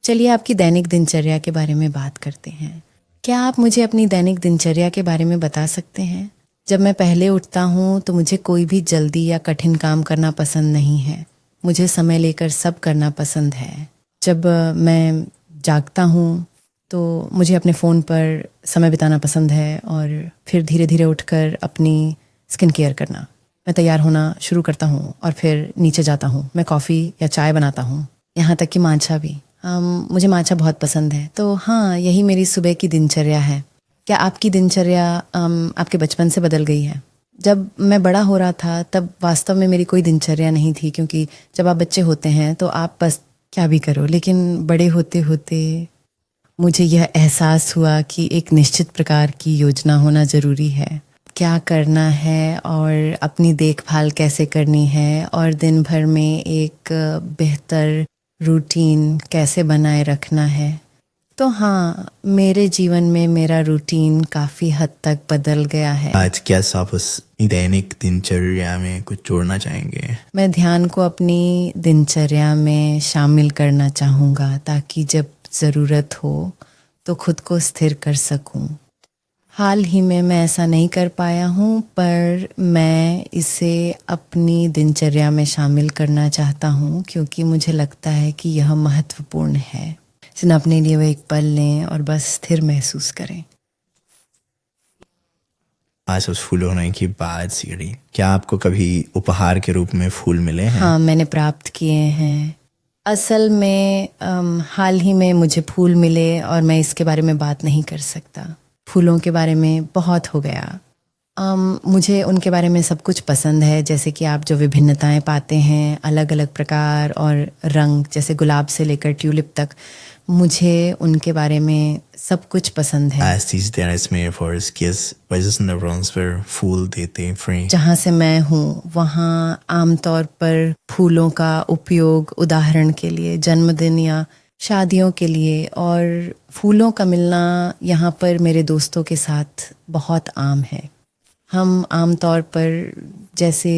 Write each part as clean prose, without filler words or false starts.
चलिए आपकी दैनिक दिनचर्या के बारे में बात करते हैं। क्या आप मुझे अपनी दैनिक दिनचर्या के बारे में बता सकते हैं? जब मैं पहले उठता हूँ तो मुझे कोई भी जल्दी या कठिन काम करना पसंद नहीं है। मुझे समय लेकर सब करना पसंद है। जब मैं जागता हूँ तो मुझे अपने फ़ोन पर समय बिताना पसंद है और फिर धीरे धीरे उठकर अपनी स्किन केयर करना। मैं तैयार होना शुरू करता हूँ और फिर नीचे जाता हूँ। मैं कॉफ़ी या चाय बनाता हूँ, यहाँ तक कि मांझा भी। मुझे मांझा बहुत पसंद है। तो हाँ, यही मेरी सुबह की दिनचर्या है। क्या आपकी दिनचर्या आपके बचपन से बदल गई है? जब मैं बड़ा हो रहा था तब वास्तव में मेरी कोई दिनचर्या नहीं थी, क्योंकि जब आप बच्चे होते हैं तो आप बस क्या भी करो। लेकिन बड़े होते होते मुझे यह एहसास हुआ कि एक निश्चित प्रकार की योजना होना ज़रूरी है। क्या करना है और अपनी देखभाल कैसे करनी है और दिन भर में एक बेहतर रूटीन कैसे बनाए रखना है। तो हाँ, मेरे जीवन में मेरा रूटीन काफ़ी हद तक बदल गया है। आज क्या आप उस दैनिक दिनचर्या में कुछ जोड़ना चाहेंगे? मैं ध्यान को अपनी दिनचर्या में शामिल करना चाहूँगा ताकि जब ज़रूरत हो तो खुद को स्थिर कर सकूँ। हाल ही में मैं ऐसा नहीं कर पाया हूँ, पर मैं इसे अपनी दिनचर्या में शामिल करना चाहता हूँ क्योंकि मुझे लगता है कि यह महत्वपूर्ण है। सिर्फ अपने लिए वो एक पल लें और बस स्थिर महसूस करें। आज उस फूल होने की बात सीढ़ी, क्या आपको कभी उपहार के रूप में फूल मिले हैं? हाँ, मैंने प्राप्त किए हैं। असल में हाल ही में मुझे फूल मिले और मैं इसके बारे में बात नहीं कर सकता। फूलों के बारे में बहुत हो गया। मुझे उनके बारे में सब कुछ पसंद है, जैसे कि आप जो विभिन्नताएं पाते हैं, अलग अलग प्रकार और रंग, जैसे गुलाब से लेकर ट्यूलिप तक, मुझे उनके बारे में सब कुछ पसंद है। Als die deras mer för skis, vad är det runs för फूल देते free? जहाँ से मैं हूँ वहाँ आमतौर पर फूलों का उपयोग उदाहरण के लिए जन्मदिन या शादियों के लिए, और फूलों का मिलना यहाँ पर मेरे दोस्तों के साथ बहुत आम है। हम आमतौर पर जैसे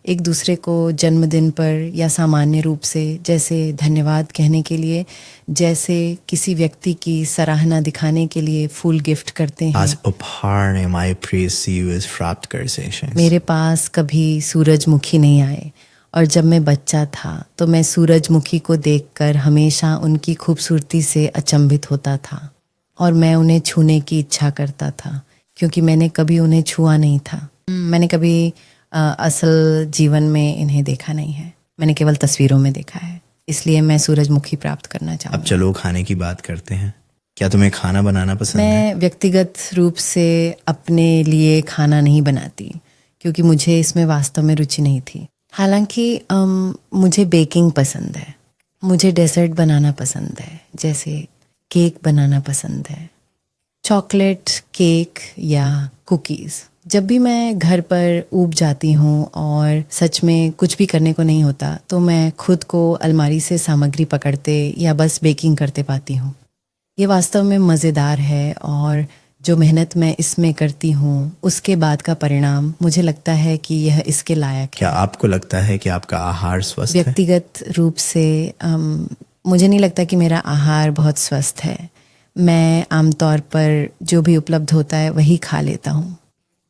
एक दूसरे को जन्मदिन पर या सामान्य रूप से जैसे धन्यवाद कहने के लिए, जैसे किसी व्यक्ति की सराहना दिखाने के लिए फूल गिफ्ट करते हैं। Als उपहार ने my precious frapt conversations. मेरे पास कभी सूरजमुखी नहीं आए, और जब मैं बच्चा था तो मैं सूरजमुखी को देखकर हमेशा उनकी खूबसूरती से अचंभित होता था और मैं उन्हें छूने की इच्छा करता था, क्योंकि मैंने कभी उन्हें छुआ नहीं था। मैंने कभी असल जीवन में इन्हें देखा नहीं है, मैंने केवल तस्वीरों में देखा है। इसलिए मैं सूरजमुखी प्राप्त करना अब चाहूँगा। चलो खाने की बात करते हैं। क्या तुम्हें खाना बनाना पसंद है? मैं व्यक्तिगत रूप से अपने लिए खाना नहीं बनाती, क्योंकि मुझे इसमें वास्तव में रुचि नहीं थी। हालांकि मुझे बेकिंग पसंद है, मुझे डेजर्ट बनाना पसंद है, जैसे केक बनाना पसंद है, चॉकलेट केक या कुकीज़। जब भी मैं घर पर ऊब जाती हूँ और सच में कुछ भी करने को नहीं होता, तो मैं खुद को अलमारी से सामग्री पकड़ते या बस बेकिंग करते पाती हूँ। ये वास्तव में मज़ेदार है और जो मेहनत मैं इसमें करती हूँ उसके बाद का परिणाम मुझे लगता है कि यह इसके लायक है। क्या आपको लगता है कि आपका आहार स्वस्थ है? व्यक्तिगत रूप से मुझे नहीं लगता कि मेरा आहार बहुत स्वस्थ है। मैं आमतौर पर जो भी उपलब्ध होता है वही खा लेता हूँ।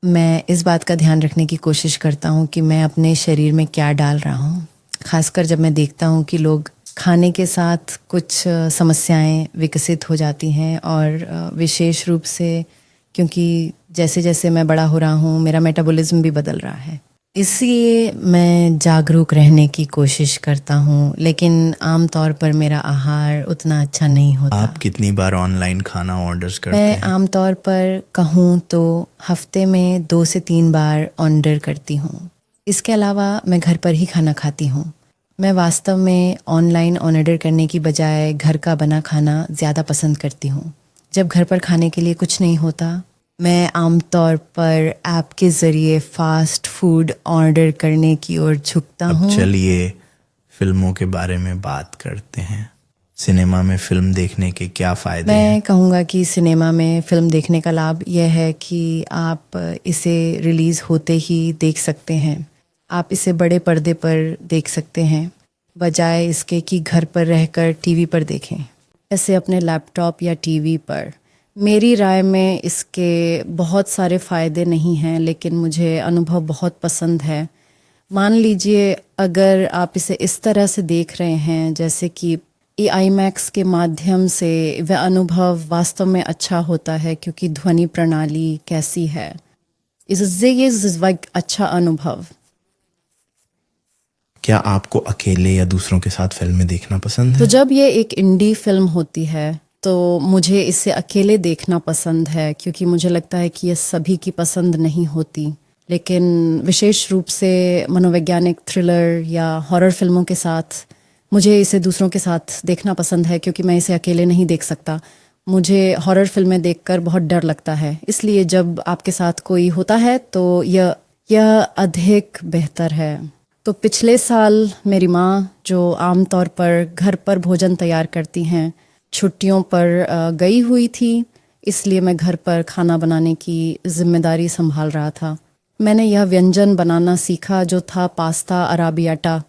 मैं इस बात का ध्यान रखने की कोशिश करता हूँ कि मैं अपने शरीर में क्या डाल रहा हूँ, खासकर जब मैं देखता हूँ कि लोग खाने के साथ कुछ समस्याएं विकसित हो जाती हैं, और विशेष रूप से क्योंकि जैसे जैसे मैं बड़ा हो रहा हूँ मेरा मेटाबॉलिज्म भी बदल रहा है, इसलिए मैं जागरूक रहने की कोशिश करता हूँ। लेकिन आमतौर पर मेरा आहार उतना अच्छा नहीं होता। आप कितनी बार ऑनलाइन खाना ऑर्डर करते मैं हैं? आमतौर पर कहूँ तो हफ्ते में 2 से 3 बार ऑर्डर करती हूँ। इसके अलावा मैं घर पर ही खाना खाती हूँ। मैं वास्तव में ऑनलाइन ऑर्डर करने की बजाय घर का बना खाना ज़्यादा पसंद करती हूँ। जब घर पर खाने के लिए कुछ नहीं होता, मैं आमतौर पर ऐप के ज़रिए फ़ास्ट फूड ऑर्डर करने की ओर झुकता अब हूँ। चलिए फिल्मों के बारे में बात करते हैं। सिनेमा में फिल्म देखने के क्या फ़ायदे हैं? मैं कहूँगा कि सिनेमा में फ़िल्म देखने का लाभ यह है कि आप इसे रिलीज़ होते ही देख सकते हैं। आप इसे बड़े पर्दे पर देख सकते हैं, बजाय इसके कि घर पर रहकर टीवी पर देखें। ऐसे अपने लैपटॉप या टीवी पर। मेरी राय में इसके बहुत सारे फ़ायदे नहीं हैं, लेकिन मुझे अनुभव बहुत पसंद है। मान लीजिए अगर आप इसे इस तरह से देख रहे हैं जैसे कि IMAX के माध्यम से, वह अनुभव वास्तव में अच्छा होता है क्योंकि ध्वनि प्रणाली कैसी है, इससे ये अच्छा अनुभव। क्या आपको अकेले या दूसरों के साथ फिल्में देखना पसंद है? तो जब ये एक इंडी फिल्म होती है तो मुझे इसे अकेले देखना पसंद है, क्योंकि मुझे लगता है कि ये सभी की पसंद नहीं होती। लेकिन विशेष रूप से मनोवैज्ञानिक थ्रिलर या हॉरर फिल्मों के साथ मुझे इसे दूसरों के साथ देखना पसंद है, क्योंकि मैं इसे अकेले नहीं देख सकता। मुझे हॉरर फिल्में देखकर बहुत डर लगता है, इसलिए जब आपके साथ कोई होता है तो यह अधिक बेहतर है। तो पिछले साल मेरी माँ, जो आमतौर पर घर पर भोजन तैयार करती हैं, छुट्टियों पर गई हुई थी, इसलिए मैं घर पर खाना बनाने की जिम्मेदारी संभाल रहा था। मैंने यह व्यंजन बनाना सीखा जो था पास्ता अराबियाटा।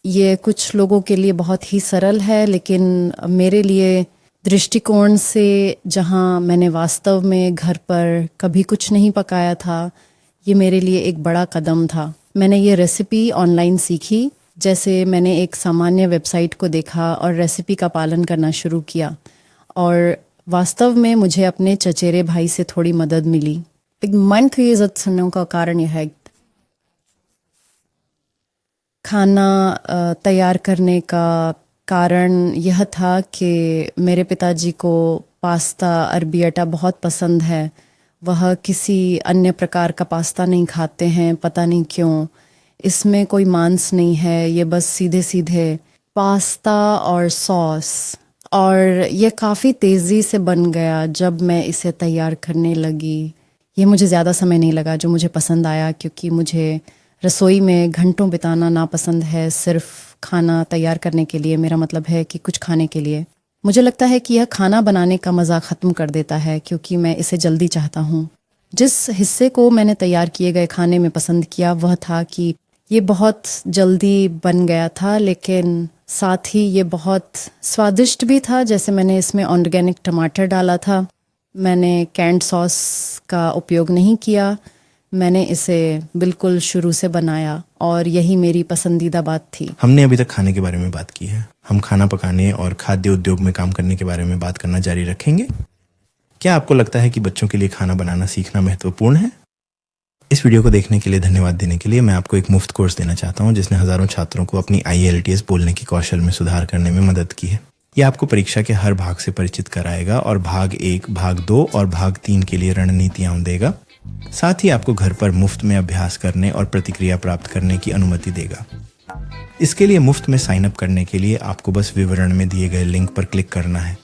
ये कुछ लोगों के लिए बहुत ही सरल है, लेकिन मेरे लिए दृष्टिकोण से, जहाँ मैंने वास्तव में घर पर कभी कुछ नहीं पकाया था, ये मेरे लिए एक बड़ा कदम था। मैंने ये रेसिपी ऑनलाइन सीखी, जैसे मैंने एक सामान्य वेबसाइट को देखा और रेसिपी का पालन करना शुरू किया, और वास्तव में मुझे अपने चचेरे भाई से थोड़ी मदद मिली। मन की इज्जत सुनने का कारण यह है, खाना तैयार करने का कारण यह था कि मेरे पिताजी को पास्ता अरबियाटा बहुत पसंद है। वह किसी अन्य प्रकार का पास्ता नहीं खाते हैं, पता नहीं क्यों। इसमें कोई मांस नहीं है, ये बस सीधे सीधे पास्ता और सॉस। और ये काफ़ी तेज़ी से बन गया जब मैं इसे तैयार करने लगी। ये मुझे ज़्यादा समय नहीं लगा, जो मुझे पसंद आया, क्योंकि मुझे रसोई में घंटों बिताना नापसंद है सिर्फ खाना तैयार करने के लिए। मेरा मतलब है कि कुछ खाने के लिए। मुझे लगता है कि यह खाना बनाने का मज़ा ख़त्म कर देता है, क्योंकि मैं इसे जल्दी चाहता हूँ। जिस हिस्से को मैंने तैयार किए गए खाने में पसंद किया वह था कि ये बहुत जल्दी बन गया था, लेकिन साथ ही ये बहुत स्वादिष्ट भी था। जैसे मैंने इसमें ऑर्गेनिक टमाटर डाला था, मैंने कैंड सॉस का उपयोग नहीं किया, मैंने इसे बिल्कुल शुरू से बनाया, और यही मेरी पसंदीदा बात थी। हमने अभी तक खाने के बारे में बात की है, हम खाना पकाने और खाद्य उद्योग में काम करने के बारे में बात करना जारी रखेंगे। क्या आपको लगता है कि बच्चों के लिए खाना बनाना सीखना महत्वपूर्ण है? इस वीडियो को देखने के लिए धन्यवाद देने के लिए मैं आपको एक मुफ्त कोर्स देना चाहता हूं, जिसने हजारों छात्रों को अपनी IELTS बोलने की कौशल में सुधार करने में मदद की है। यह आपको परीक्षा के हर भाग से परिचित कराएगा और भाग 1, भाग 2 और भाग 3 के लिए रणनीतियां देगा। साथ ही आपको घर पर मुफ्त में अभ्यास करने और प्रतिक्रिया प्राप्त करने की अनुमति देगा। इसके लिए मुफ्त में साइन अप करने के लिए आपको बस विवरण में दिए गए लिंक पर क्लिक करना है।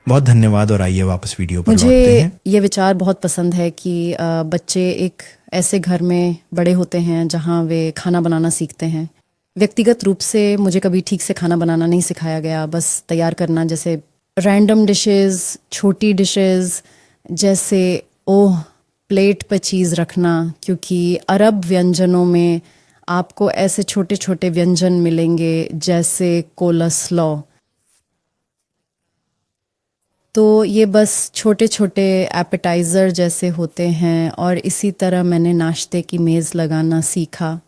बहुत धन्यवाद, और आइए वापस वीडियो पर लौटते हैं। मुझे ये विचार बहुत पसंद है कि बच्चे एक ऐसे घर में बड़े होते हैं जहाँ वे खाना बनाना सीखते हैं। व्यक्तिगत रूप से मुझे कभी ठीक से खाना बनाना नहीं सिखाया गया, बस तैयार करना, जैसे रैंडम डिशेस, छोटी डिशेस, जैसे प्लेट पर चीज़ रखना, क्योंकि अरब व्यंजनों में आपको ऐसे छोटे छोटे व्यंजन मिलेंगे जैसे कोलस्लॉ। तो ये बस छोटे छोटे एपेटाइज़र जैसे होते हैं, और इसी तरह मैंने नाश्ते की मेज़ लगाना सीखा।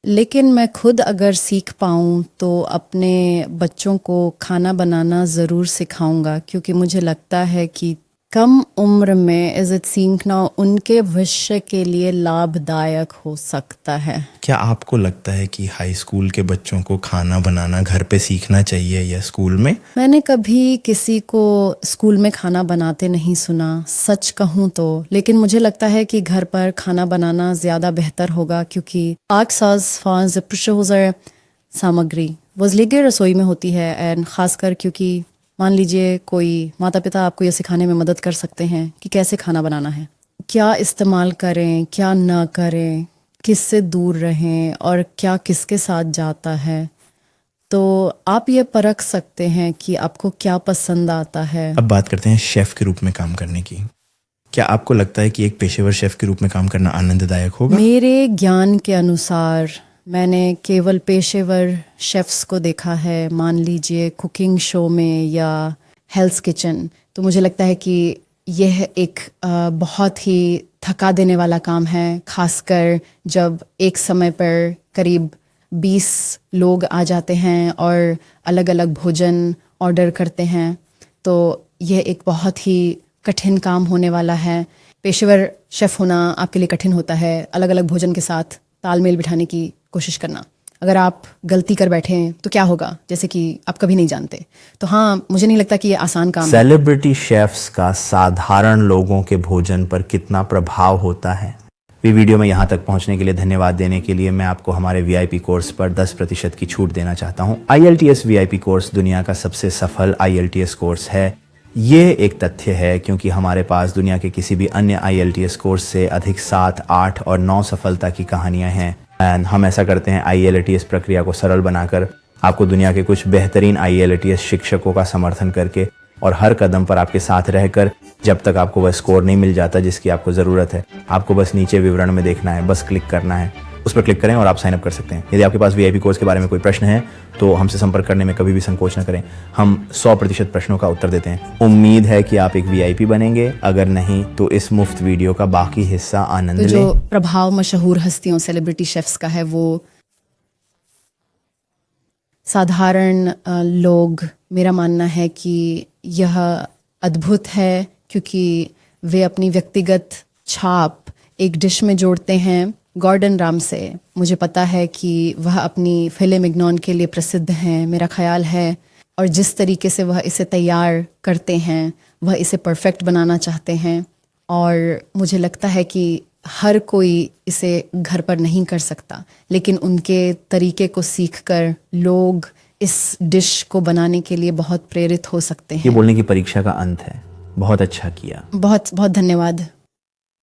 लेकिन मैं खुद अगर सीख पाऊँ तो अपने बच्चों को खाना बनाना ज़रूर सिखाऊंगा, क्योंकि मुझे लगता है कि कम उम्र में इज़्ज़त सीखना उनके भविष्य के लिए लाभदायक हो सकता है। क्या आपको लगता है कि हाई स्कूल के बच्चों को खाना बनाना घर पे सीखना चाहिए या स्कूल में? मैंने कभी किसी को स्कूल में खाना बनाते नहीं सुना, सच कहूँ तो। लेकिन मुझे लगता है कि घर पर खाना बनाना ज़्यादा बेहतर होगा, क्योंकि सामग्री वज़लीगे रसोई में होती है, एंड ख़ासकर क्योंकि मान लीजिए कोई माता पिता आपको ये सिखाने में मदद कर सकते हैं कि कैसे खाना बनाना है, क्या इस्तेमाल करें, क्या ना करें, किससे दूर रहें, और क्या किसके साथ जाता है। तो आप ये परख सकते हैं कि आपको क्या पसंद आता है। अब बात करते हैं शेफ के रूप में काम करने की। क्या आपको लगता है कि एक पेशेवर शेफ के रूप में काम करना आनंददायक होगा? मेरे ज्ञान के अनुसार मैंने केवल पेशेवर शेफ्स को देखा है, मान लीजिए कुकिंग शो में या हेल्स किचन, तो मुझे लगता है कि यह एक बहुत ही थका देने वाला काम है, खासकर जब एक समय पर करीब 20 लोग आ जाते हैं और अलग अलग भोजन ऑर्डर करते हैं। तो यह एक बहुत ही कठिन काम होने वाला है। पेशेवर शेफ़ होना आपके लिए कठिन होता है, अलग अलग भोजन के साथ तालमेल बिठाने की कोशिश करना। अगर आप गलती कर बैठे हैं तो क्या होगा, जैसे कि आप कभी नहीं जानते। तो हाँ, मुझे नहीं लगता कि ये आसान काम है। सेलिब्रिटी शेफ्स का साधारण लोगों के भोजन पर कितना प्रभाव होता है। वीडियो में यहाँ तक पहुँचने के लिए धन्यवाद देने के लिए मैं आपको हमारे VIP कोर्स पर 10% की छूट देना चाहता हूँ। IELTS VIP कोर्स दुनिया का सबसे सफल IELTS कोर्स है। ये एक तथ्य है क्योंकि हमारे पास दुनिया के किसी भी अन्य IELTS कोर्स से अधिक 7, 8 और 9 सफलता की कहानियाँ हैं। एंड हम ऐसा करते हैं IELTS प्रक्रिया को सरल बनाकर आपको दुनिया के कुछ बेहतरीन IELTS शिक्षकों का समर्थन करके और हर कदम पर आपके साथ रहकर जब तक आपको वह स्कोर नहीं मिल जाता जिसकी आपको ज़रूरत है। आपको बस नीचे विवरण में देखना है, बस क्लिक करना है, उस पर क्लिक करें और आप साइन अप कर सकते हैं। यदि आपके पास VIP कोर्स के बारे में कोई प्रश्न है तो हमसे संपर्क करने में कभी भी संकोच न करें। हम 100% प्रश्नों का उत्तर देते हैं। उम्मीद है कि आप एक VIP बनेंगे, अगर नहीं तो इस मुफ्त वीडियो का बाकी हिस्सा आनंद तो लें। जो प्रभाव मशहूर हस्तियों सेलिब्रिटी शेफ्स का है, वो साधारण लोग, मेरा मानना है कि यह अद्भुत है क्योंकि वे अपनी व्यक्तिगत छाप एक डिश में जोड़ते हैं। गॉर्डन रामसे, मुझे पता है कि वह अपनी फिले मिग्नॉन के लिए प्रसिद्ध हैं, मेरा ख्याल है, और जिस तरीके से वह इसे तैयार करते हैं वह इसे परफेक्ट बनाना चाहते हैं। और मुझे लगता है कि हर कोई इसे घर पर नहीं कर सकता, लेकिन उनके तरीके को सीखकर लोग इस डिश को बनाने के लिए बहुत प्रेरित हो सकते हैं। ये बोलने की परीक्षा का अंत है। बहुत अच्छा किया। बहुत बहुत धन्यवाद।